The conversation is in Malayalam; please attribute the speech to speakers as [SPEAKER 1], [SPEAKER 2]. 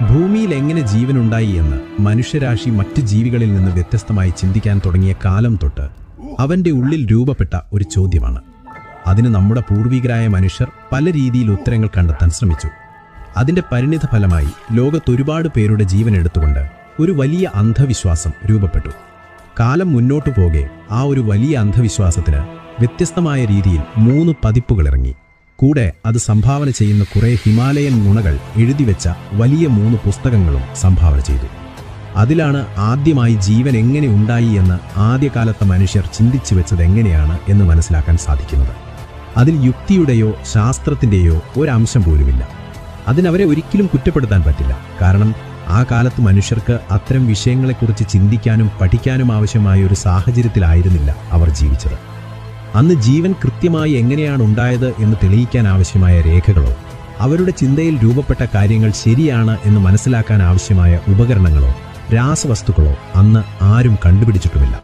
[SPEAKER 1] ഭൂമിയിൽ എങ്ങനെ ജീവനുണ്ടായി എന്ന് മനുഷ്യരാശി മറ്റ് ജീവികളിൽ നിന്ന് വ്യത്യസ്തമായി ചിന്തിക്കാൻ തുടങ്ങിയ കാലം തൊട്ട് അവന്റെ ഉള്ളിൽ രൂപപ്പെട്ട ഒരു ചോദ്യമാണ്. അതിന് നമ്മുടെ പൂർവികരായ മനുഷ്യർ പല രീതിയിൽ ഉത്തരങ്ങൾ കണ്ടെത്താൻ ശ്രമിച്ചു. അതിന്റെ പരിണിത ഫലമായി ലോകത്തൊരുപാട് പേരുടെ ജീവൻ എടുത്തുകൊണ്ട് ഒരു വലിയ അന്ധവിശ്വാസം രൂപപ്പെട്ടു. കാലം മുന്നോട്ടു പോകെ ആ ഒരു വലിയ അന്ധവിശ്വാസത്തിന് വ്യത്യസ്തമായ രീതിയിൽ 3 പതിപ്പുകൾ ഇറങ്ങി. കൂടെ അത് സംഭാവന ചെയ്യുന്ന കുറേ ഹിമാലയൻ നുണകൾ എഴുതിവെച്ച വലിയ 3 പുസ്തകങ്ങളും സംഭാവന ചെയ്തു. അതിലാണ് ആദ്യമായി ജീവൻ എങ്ങനെ ഉണ്ടായി എന്ന് ആദ്യകാലത്തെ മനുഷ്യർ ചിന്തിച്ചു വെച്ചത് എങ്ങനെയാണ് എന്ന് മനസ്സിലാക്കാൻ സാധിക്കുന്നത്. അതിൽ യുക്തിയുടെയോ ശാസ്ത്രത്തിൻ്റെയോ ഒരംശം പോലുമില്ല. അതിനവരെ ഒരിക്കലും കുറ്റപ്പെടുത്താൻ പറ്റില്ല. കാരണം ആ കാലത്ത് മനുഷ്യർക്ക് അത്തരം വിഷയങ്ങളെക്കുറിച്ച് ചിന്തിക്കാനും പഠിക്കാനും ആവശ്യമായ ഒരു സാഹചര്യത്തിലായിരുന്നില്ല അവർ ജീവിച്ചത്. അന്ന് ജീവൻ കൃത്യമായി എങ്ങനെയാണ് ഉണ്ടായത് എന്ന് തെളിയിക്കാൻ ആവശ്യമായ രേഖകളോ അവരുടെ ചിന്തയിൽ രൂപപ്പെട്ട കാര്യങ്ങൾ ശരിയാണ് എന്ന് മനസ്സിലാക്കാൻ ആവശ്യമായ ഉപകരണങ്ങളോ രാസവസ്തുക്കളോ അന്ന് ആരും കണ്ടുപിടിച്ചിട്ടുമില്ല.